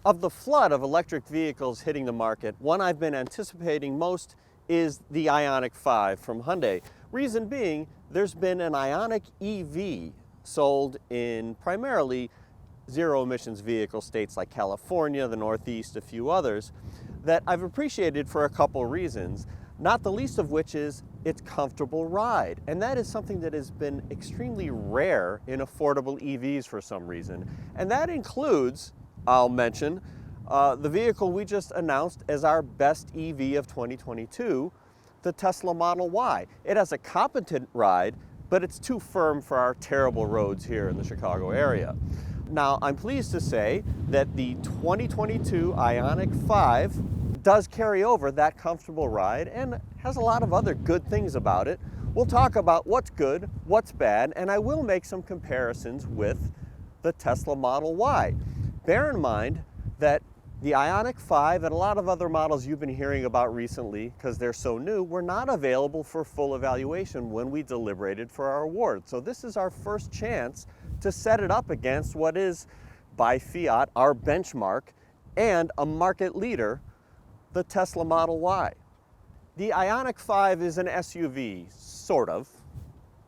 Of the flood of electric vehicles hitting the market, one I've been anticipating most is the Ioniq 5 from Hyundai. Reason being, there's been an Ioniq EV sold in primarily zero emissions vehicle states like California, the Northeast, a few others, that I've appreciated for a couple reasons, not the least of which is its comfortable ride. And that is something that has been extremely rare in affordable EVs for some reason. And that includes, I'll mention, the vehicle we just announced as our best EV of 2022, the Tesla Model Y. It has a competent ride, but it's too firm for our terrible roads here in the Chicago area. Now, I'm pleased to say that the 2022 Ioniq 5 does carry over that comfortable ride and has a lot of other good things about it. We'll talk about what's good, what's bad, and I will make some comparisons with the Tesla Model Y. Bear in mind that the Ioniq 5 and a lot of other models you've been hearing about recently, because they're so new, were not available for full evaluation when we deliberated for our award. So this is our first chance to set it up against what is, by fiat, our benchmark and a market leader, the Tesla Model Y. The Ioniq 5 is an SUV, sort of.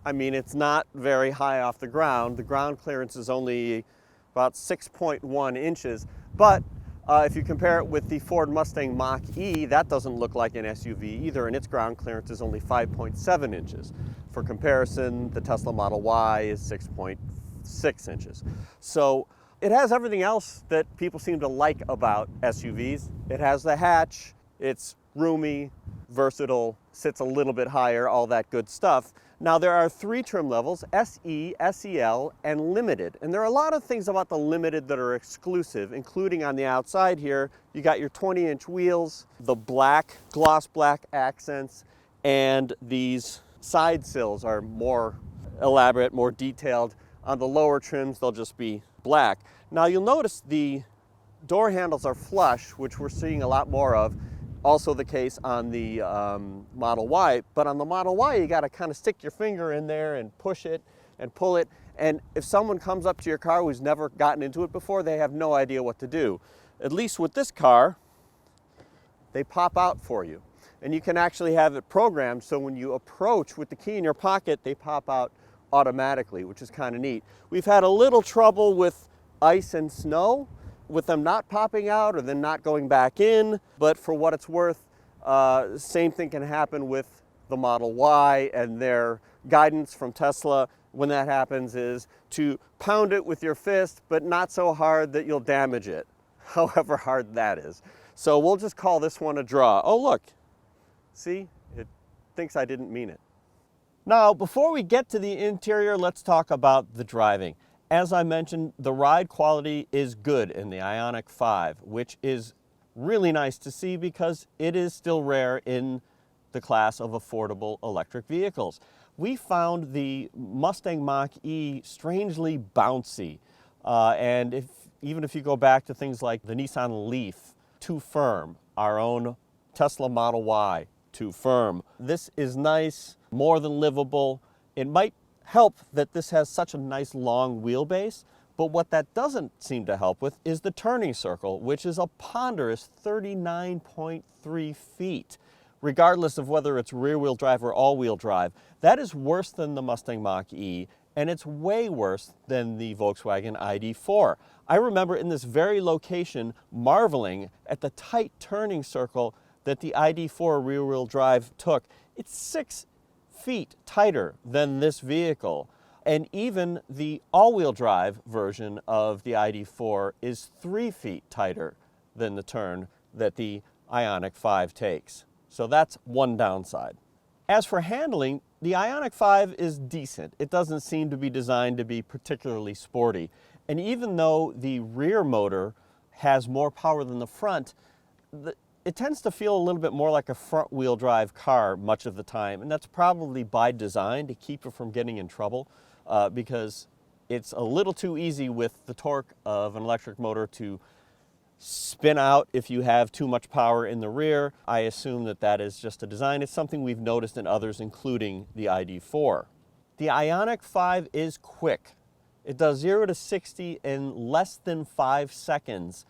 I mean, it's not very high off the ground. The ground clearance is only about 6.1 inches, but if you compare it with the Ford Mustang Mach-E, that doesn't look like an SUV either, and its ground clearance is only 5.7 inches. For comparison, the Tesla Model Y is 6.6 inches. So it has everything else that people seem to like about SUVs. It has the hatch, it's roomy, versatile, sits a little bit higher, all that good stuff. Now there are 3 trim levels, SE, SEL, and Limited. And there are a lot of things about the Limited that are exclusive, including on the outside here, you got your 20-inch wheels, the black, gloss black accents, and these side sills are more elaborate, more detailed. On the lower trims, they'll just be black. Now you'll notice the door handles are flush, which we're seeing a lot more of. Also the case on the Model Y, but on the Model Y, you gotta kind of stick your finger in there and push it and pull it. And if someone comes up to your car who's never gotten into it before, they have no idea what to do. At least with this car, they pop out for you. And you can actually have it programmed so when you approach with the key in your pocket, they pop out automatically, which is kind of neat. We've had a little trouble with ice and snow, with them not popping out or then not going back in, but for what it's worth, same thing can happen with the Model Y, and their guidance from Tesla when that happens is to pound it with your fist, but not so hard that you'll damage it, however hard that is. So we'll just call this one a draw. Oh look, see, it thinks I didn't mean it. Now, before we get to the interior, let's talk about the driving. As I mentioned, the ride quality is good in the Ioniq 5, which is really nice to see because it is still rare in the class of affordable electric vehicles. We found the Mustang Mach-E strangely bouncy, and even if you go back to things like the Nissan Leaf, too firm. Our own Tesla Model Y, too firm. This is nice, more than livable. It might help that this has such a nice long wheelbase, but what that doesn't seem to help with is the turning circle, which is a ponderous 39.3 feet, regardless of whether it's rear-wheel drive or all-wheel drive. That is worse than the Mustang Mach-E, and it's way worse than the Volkswagen ID.4. I remember in this very location marveling at the tight turning circle that the ID.4 rear-wheel drive took. It's 6 feet tighter than this vehicle, and even the all-wheel drive version of the ID.4 is 3 feet tighter than the turn that the Ioniq 5 takes. So that's one downside. As for handling, the Ioniq 5 is decent. It doesn't seem to be designed to be particularly sporty, and even though the rear motor has more power than the front, it tends to feel a little bit more like a front-wheel drive car much of the time, and that's probably by design to keep it from getting in trouble because it's a little too easy with the torque of an electric motor to spin out if you have too much power in the rear. I assume that that is just a design. It's something we've noticed in others, including the ID.4. The Ioniq 5 is quick. It does 0 to 60 in less than 5 seconds.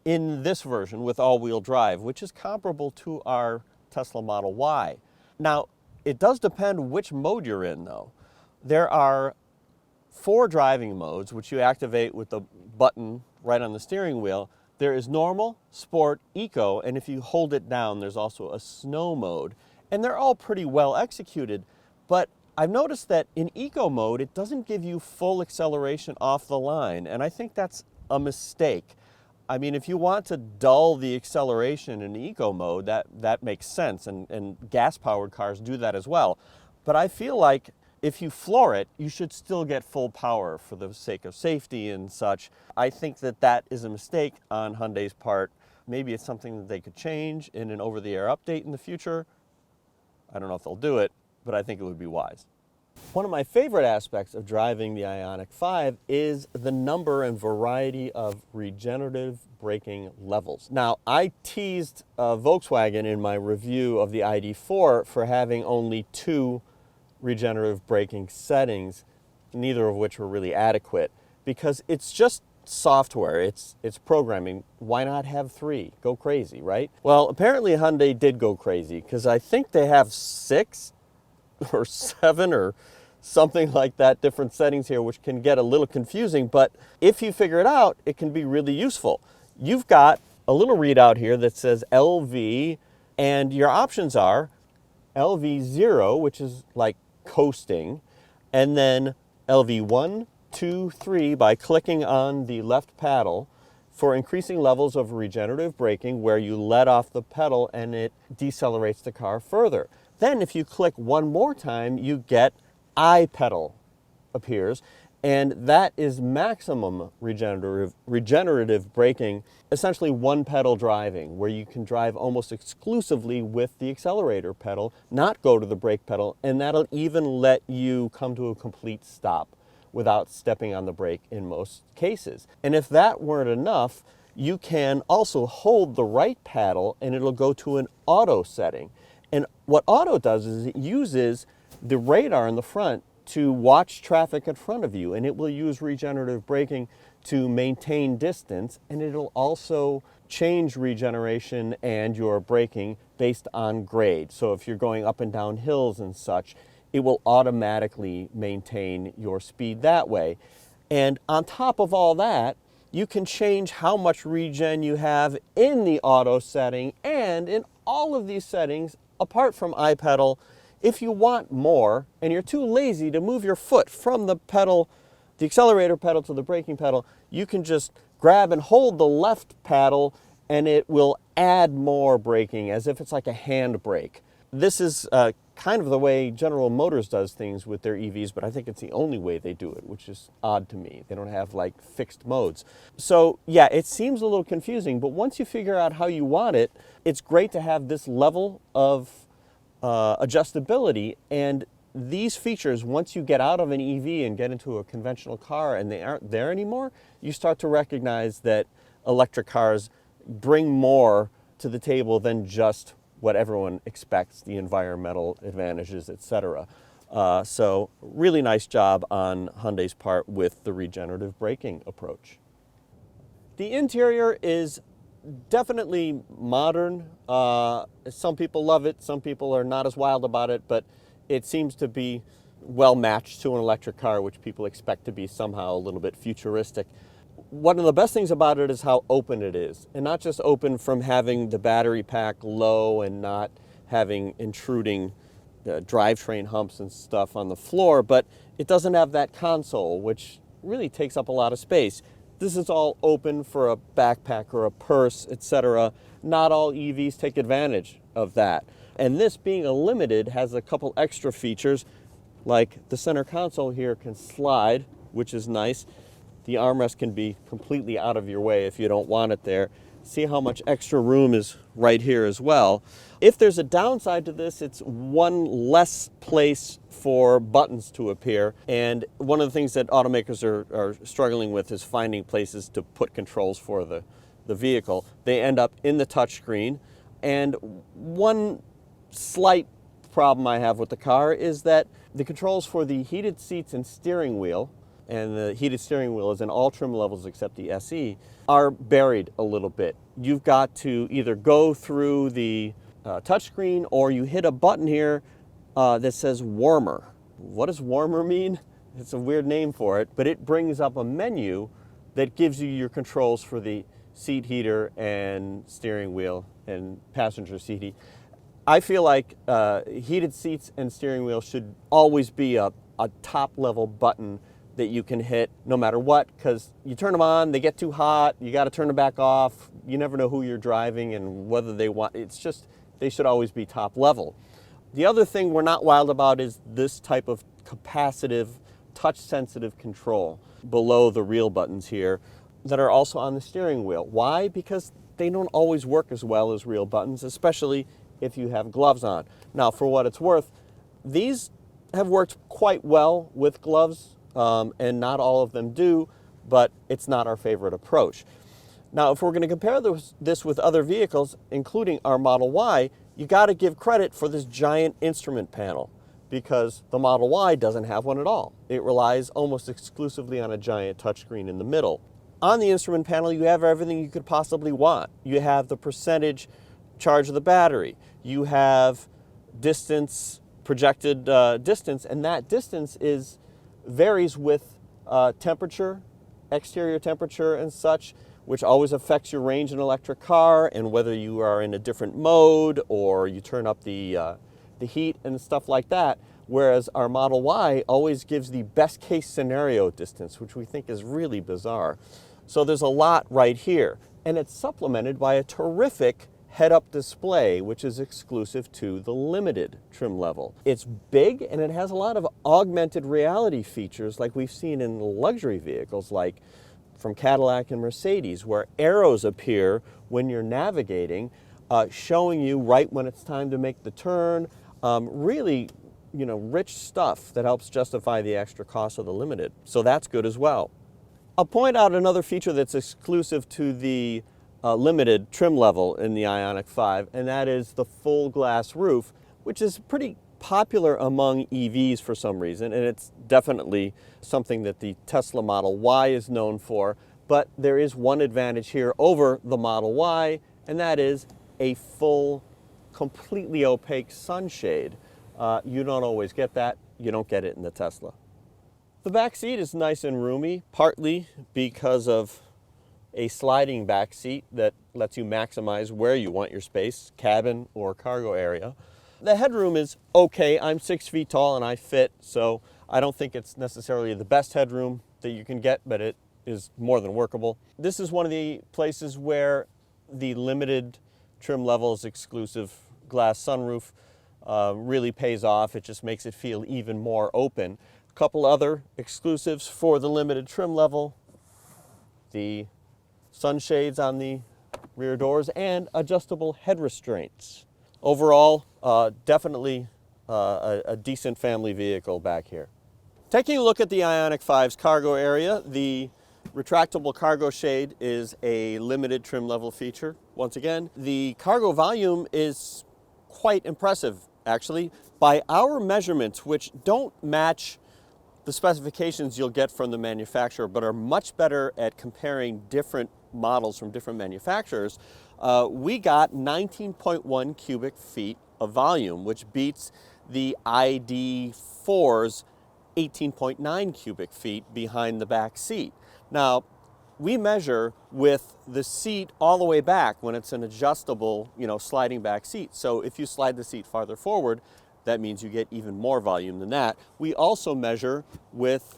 in this version with all-wheel drive, which is comparable to our Tesla Model Y. Now, it does depend which mode you're in, though. There are 4 driving modes, which you activate with the button right on the steering wheel. There is normal, sport, eco, and if you hold it down, there's also a snow mode. And they're all pretty well executed, but I've noticed that in eco mode, it doesn't give you full acceleration off the line, and I think that's a mistake. I mean, if you want to dull the acceleration in eco mode, that makes sense, and gas-powered cars do that as well. But I feel like if you floor it, you should still get full power for the sake of safety and such. I think that is a mistake on Hyundai's part. Maybe it's something that they could change in an over-the-air update in the future. I don't know if they'll do it, but I think it would be wise. One of my favorite aspects of driving the Ioniq 5 is the number and variety of regenerative braking levels. Now, I teased Volkswagen in my review of the ID4 for having only 2 regenerative braking settings, neither of which were really adequate, because it's just software, it's programming. Why not have 3? Go crazy, right? Well, apparently Hyundai did go crazy, because I think they have 6 or 7 or something like that, different settings here, which can get a little confusing, but if you figure it out, it can be really useful. You've got a little readout here that says LV, and your options are LV0, which is like coasting, and then LV1, 2, 3 by clicking on the left paddle for increasing levels of regenerative braking, where you let off the pedal and it decelerates the car further. Then if you click one more time, you get I pedal appears, and that is maximum regenerative braking, essentially one pedal driving, where you can drive almost exclusively with the accelerator pedal, not go to the brake pedal, and that'll even let you come to a complete stop without stepping on the brake in most cases. And if that weren't enough, you can also hold the right paddle and it'll go to an auto setting. And what auto does is it uses the radar in the front to watch traffic in front of you, and it will use regenerative braking to maintain distance, and it'll also change regeneration and your braking based on grade. So if you're going up and down hills and such, it will automatically maintain your speed that way. And on top of all that, you can change how much regen you have in the auto setting, and in all of these settings, apart from iPedal, if you want more and you're too lazy to move your foot from the pedal, the accelerator pedal to the braking pedal, you can just grab and hold the left paddle and it will add more braking as if it's like a hand brake. This is kind of the way General Motors does things with their EVs, but I think it's the only way they do it, which is odd to me. They don't have like fixed modes. So yeah, it seems a little confusing, but once you figure out how you want it, it's great to have this level of adjustability, and these features, once you get out of an EV and get into a conventional car and they aren't there anymore, you start to recognize that electric cars bring more to the table than just what everyone expects, the environmental advantages, etc. So really nice job on Hyundai's part with the regenerative braking approach. The interior is definitely modern. Some people love it, some people are not as wild about it, but it seems to be well matched to an electric car, which people expect to be somehow a little bit futuristic. One of the best things about it is how open it is, and not just open from having the battery pack low and not having intruding drivetrain humps and stuff on the floor, but it doesn't have that console, which really takes up a lot of space. This is all open for a backpack or a purse, etc. Not all EVs take advantage of that. And this, being a limited, has a couple extra features, like the center console here can slide, which is nice. The armrest can be completely out of your way if you don't want it there. See how much extra room is right here as well. If there's a downside to this, it's one less place for buttons to appear. And one of the things that automakers are struggling with is finding places to put controls for the vehicle. They end up in the touchscreen. And one slight problem I have with the car is that the controls for the heated seats and steering wheel and the heated steering wheel is in all trim levels except the SE, are buried a little bit. You've got to either go through the touchscreen, or you hit a button here that says warmer. What does warmer mean? It's a weird name for it, but it brings up a menu that gives you your controls for the seat heater and steering wheel and passenger seat heat. I feel like heated seats and steering wheel should always be a top level button that you can hit no matter what, because you turn them on, they get too hot, you got to turn them back off. You never know who you're driving and whether they want, it's just, they should always be top level. The other thing we're not wild about is this type of capacitive, touch sensitive control below the real buttons here that are also on the steering wheel. Why? Because they don't always work as well as real buttons, especially if you have gloves on. Now, for what it's worth, these have worked quite well with gloves, and not all of them do, but it's not our favorite approach. Now, if we're going to compare this with other vehicles, including our Model Y, you got to give credit for this giant instrument panel, because the Model Y doesn't have one at all. It relies almost exclusively on a giant touchscreen in the middle. On the instrument panel, you have everything you could possibly want. You have the percentage charge of the battery. You have distance, projected distance, and that distance varies with temperature, exterior temperature and such, which always affects your range in an electric car, and whether you are in a different mode or you turn up the heat and stuff like that. Whereas our Model Y always gives the best case scenario distance, which we think is really bizarre. So there's a lot right here, and it's supplemented by a terrific head-up display, which is exclusive to the limited trim level. It's big, and it has a lot of augmented reality features like we've seen in luxury vehicles like from Cadillac and Mercedes, where arrows appear when you're navigating, showing you right when it's time to make the turn. Really, rich stuff that helps justify the extra cost of the limited. So that's good as well. I'll point out another feature that's exclusive to the limited trim level in the Ioniq 5, and that is the full glass roof, which is pretty popular among EVs for some reason, and it's definitely something that the Tesla Model Y is known for. But there is one advantage here over the Model Y, and that is a full, completely opaque sunshade. You don't always get that. You don't get it in the Tesla. The back seat is nice and roomy, partly because of a sliding back seat that lets you maximize where you want your space, cabin or cargo area. The headroom is okay. I'm 6 feet tall and I fit, so I don't think it's necessarily the best headroom that you can get, but it is more than workable. This is one of the places where the limited trim level's exclusive glass sunroof really pays off. It just makes it feel even more open. A couple other exclusives for the limited trim level: the sunshades on the rear doors and adjustable head restraints. Overall, definitely a decent family vehicle back here. Taking a look at the Ioniq 5's cargo area, the retractable cargo shade is a limited trim level feature. Once again, the cargo volume is quite impressive, actually. By our measurements, which don't match the specifications you'll get from the manufacturer, but are much better at comparing different models from different manufacturers, we got 19.1 cubic feet of volume, which beats the ID.4's 18.9 cubic feet behind the back seat. Now, we measure with the seat all the way back when it's an adjustable, sliding back seat. So if you slide the seat farther forward, that means you get even more volume than that. We also measure with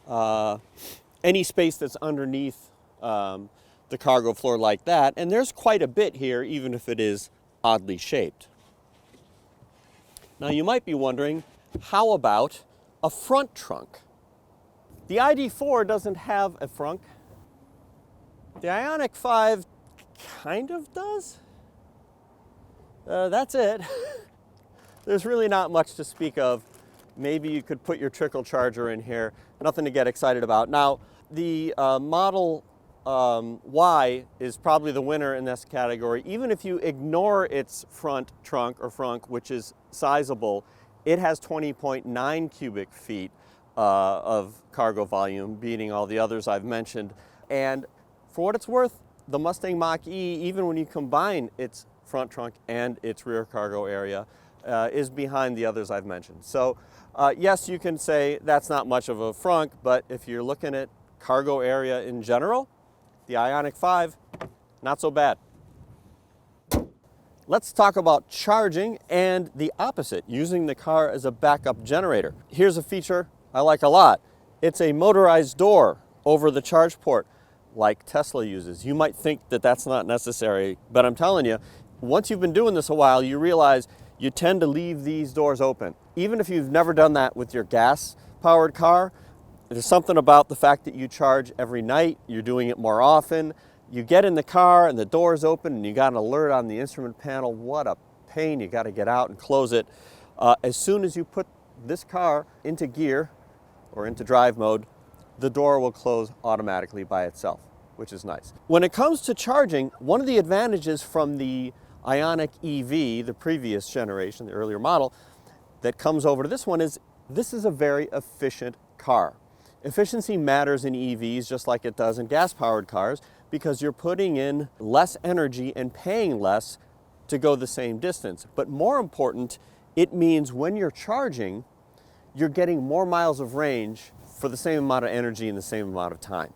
any space that's underneath the cargo floor like that, and there's quite a bit here, even if it is oddly shaped. Now you might be wondering, how about a front trunk? The ID.4 doesn't have a frunk. The Ioniq 5 kind of does. That's it. There's really not much to speak of. Maybe you could put your trickle charger in here. Nothing to get excited about. Now, the Model Y is probably the winner in this category. Even if you ignore its front trunk or frunk, which is sizable, it has 20.9 cubic feet of cargo volume, beating all the others I've mentioned. And for what it's worth, the Mustang Mach-E, even when you combine its front trunk and its rear cargo area, is behind the others I've mentioned. So yes, you can say that's not much of a frunk, but if you're looking at cargo area in general, the Ioniq 5, not so bad. Let's talk about charging and the opposite, using the car as a backup generator. Here's a feature I like a lot. It's a motorized door over the charge port like Tesla uses. You might think that that's not necessary, but I'm telling you, once you've been doing this a while, you realize you tend to leave these doors open. Even if you've never done that with your gas-powered car, there's something about the fact that you charge every night, you're doing it more often, you get in the car and the door's open and you got an alert on the instrument panel. What a pain, you got to get out and close it. As soon as you put this car into gear or into drive mode, the door will close automatically by itself, which is nice. When it comes to charging, one of the advantages from the Ioniq EV, the previous generation, the earlier model, that comes over to this one is this is a very efficient car. Efficiency matters in EVs just like it does in gas-powered cars because you're putting in less energy and paying less to go the same distance. But more important, it means when you're charging, you're getting more miles of range for the same amount of energy in the same amount of time.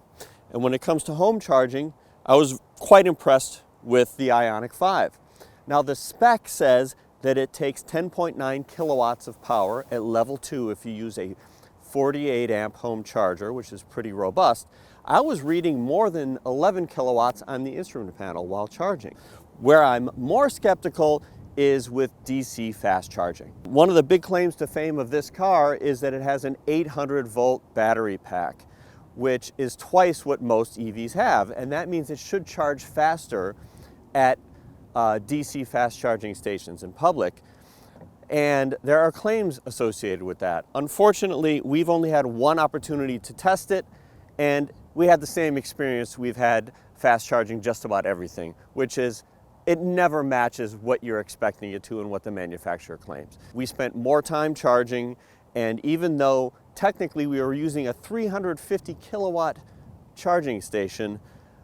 And when it comes to home charging, I was quite impressed with the Ioniq 5. Now the spec says that it takes 10.9 kilowatts of power at level 2 if you use a 48 amp home charger, which is pretty robust. I was reading more than 11 kilowatts on the instrument panel while charging. Where I'm more skeptical is with DC fast charging. One of the big claims to fame of this car is that it has an 800 volt battery pack, which is twice what most EVs have, and that means it should charge faster at DC fast charging stations in public. And there are claims associated with that. Unfortunately, we've only had one opportunity to test it, and we had the same experience we've had fast charging just about everything, which is it never matches what you're expecting it to and what the manufacturer claims. We spent more time charging, and even though technically we were using a 350 kilowatt charging station,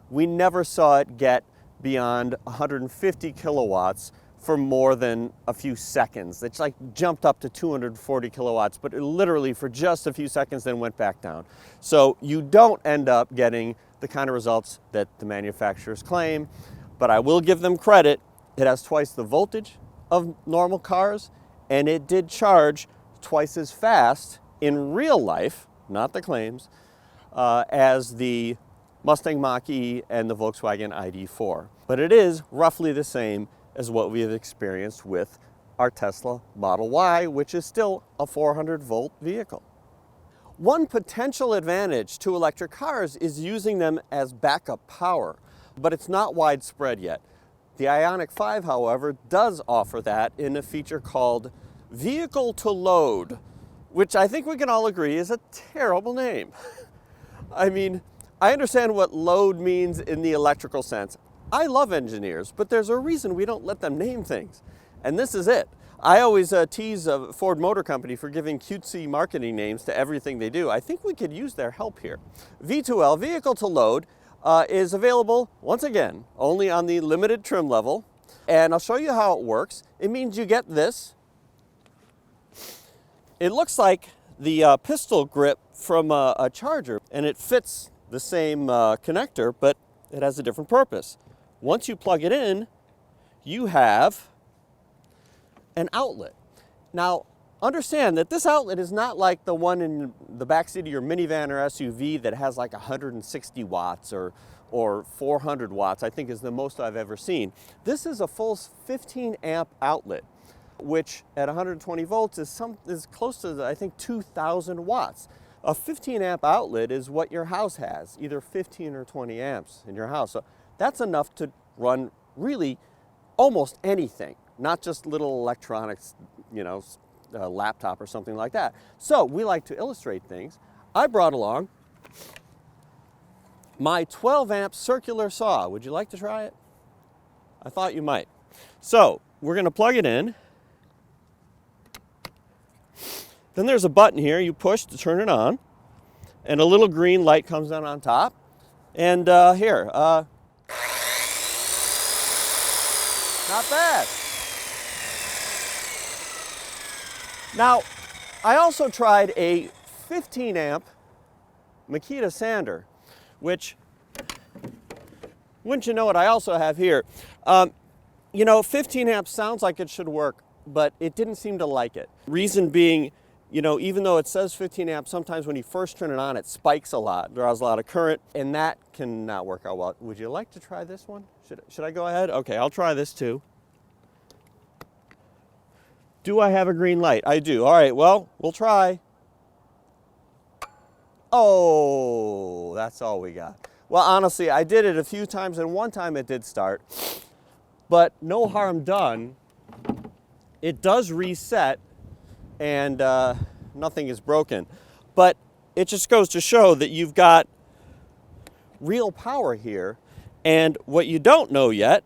we never saw it get beyond 150 kilowatts for more than a few seconds. It's like jumped up to 240 kilowatts, but it literally for just a few seconds then went back down. So you don't end up getting the kind of results that the manufacturers claim, but I will give them credit. It has twice the voltage of normal cars, and it did charge twice as fast in real life, not the claims, as the Mustang Mach-E and the Volkswagen ID.4. But it is roughly the same as what we have experienced with our Tesla Model Y, which is still a 400 volt vehicle. One potential advantage to electric cars is using them as backup power, but it's not widespread yet. The Ioniq 5, however, does offer that in a feature called Vehicle to Load, which I think we can all agree is a terrible name. I mean, I understand what load means in the electrical sense. I love engineers, but there's a reason we don't let them name things. And this is it. I always tease Ford Motor Company for giving cutesy marketing names to everything they do. I think we could use their help here. V2L, Vehicle to Load, is available, once again, only on the limited trim level. And I'll show you how it works. It means you get this. It looks like the pistol grip from a charger, and it fits the same connector, but it has a different purpose. Once you plug it in, you have an outlet. Now, understand that this outlet is not like the one in the backseat of your minivan or SUV that has like 160 watts or 400 watts, I think is the most I've ever seen. This is a full 15 amp outlet, which at 120 volts is close to, I think, 2,000 watts. A 15 amp outlet is what your house has, either 15 or 20 amps in your house. So that's enough to run really almost anything, not just little electronics, you know, a laptop or something like that. So we like to illustrate things. I brought along my 12 amp circular saw. Would you like to try it? I thought you might. So we're going to plug it in. Then there's a button here you push to turn it on, and a little green light comes on top. And here, not bad. Now, I also tried a 15 amp Makita sander, which, wouldn't you know it, I also have here. You know, 15 amps sounds like it should work, but it didn't seem to like it. Reason being, you know, even though it says 15 amps, sometimes when you first turn it on, it spikes a lot, draws a lot of current, and that can not work out well. Would you like to try this one? Should I go ahead? Okay, I'll try this too. Do I have a green light? I do. All right, well, we'll try. Oh, that's all we got. Well, honestly, I did it a few times, and one time it did start. But no harm done. It does reset, and nothing is broken. But it just goes to show that you've got real power here. And what you don't know yet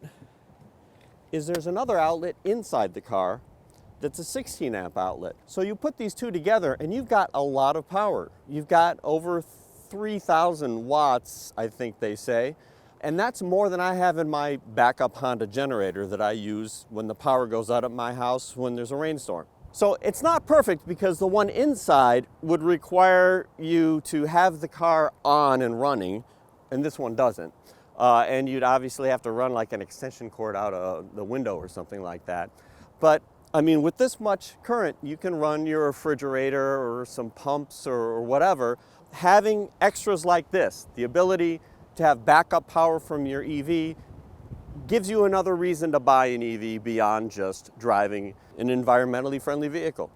is there's another outlet inside the car that's a 16 amp outlet. So you put these two together and you've got a lot of power. You've got over 3,000 watts, I think they say. And that's more than I have in my backup Honda generator that I use when the power goes out at my house when there's a rainstorm. So it's not perfect because the one inside would require you to have the car on and running, and this one doesn't. And you'd obviously have to run like an extension cord out of the window or something like that. But I mean, with this much current, you can run your refrigerator or some pumps or whatever. Having extras like this, the ability to have backup power from your EV, gives you another reason to buy an EV beyond just driving an environmentally friendly vehicle.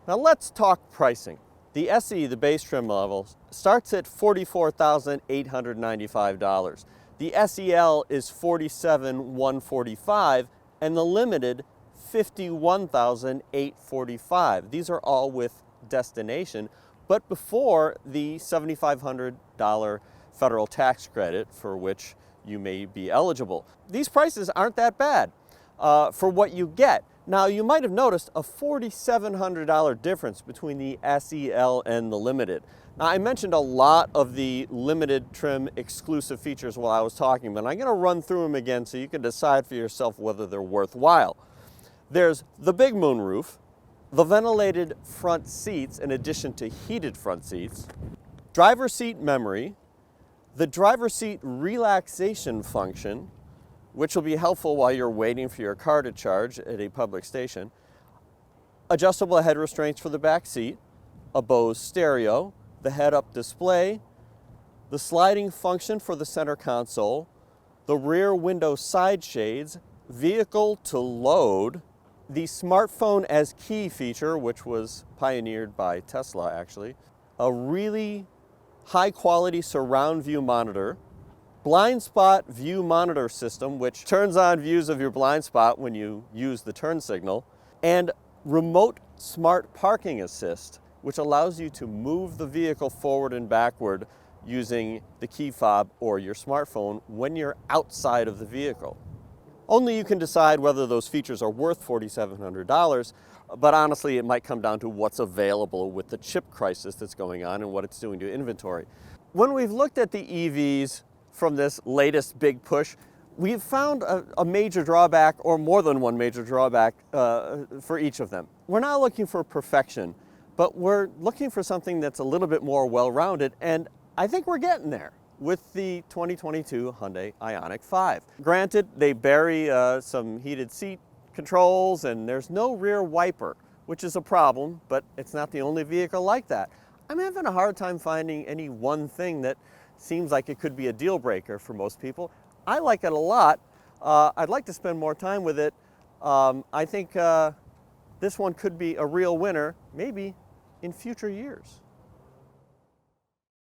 Now let's talk pricing. The SE, the base trim level, starts at $44,895. The SEL is $47,145, and the limited $51,845. These are all with destination, but before the $7,500 federal tax credit for which you may be eligible. These prices aren't that bad for what you get. Now, you might have noticed a $4,700 difference between the SEL and the Limited. Now, I mentioned a lot of the Limited trim exclusive features while I was talking, but I'm going to run through them again so you can decide for yourself whether they're worthwhile. There's the big moonroof, the ventilated front seats in addition to heated front seats, driver seat memory, the driver seat relaxation function, which will be helpful while you're waiting for your car to charge at a public station, adjustable head restraints for the back seat, a Bose stereo, the head-up display, the sliding function for the center console, the rear window side shades, vehicle to load, the smartphone as key feature, which was pioneered by Tesla actually, a really high-quality surround view monitor, blind spot view monitor system, which turns on views of your blind spot when you use the turn signal, and remote smart parking assist, which allows you to move the vehicle forward and backward using the key fob or your smartphone when you're outside of the vehicle. Only you can decide whether those features are worth $4,700, but honestly, it might come down to what's available with the chip crisis that's going on and what it's doing to inventory. When we've looked at the EVs from this latest big push, we've found a major drawback, or more than one major drawback, for each of them. We're not looking for perfection, but we're looking for something that's a little bit more well-rounded, and I think we're getting there with the 2022 Hyundai Ioniq 5. Granted, they bury some heated seat controls and there's no rear wiper, which is a problem, but it's not the only vehicle like that. I'm having a hard time finding any one thing that seems like it could be a deal breaker for most people. I like it a lot. I'd like to spend more time with it. I think this one could be a real winner, maybe in future years.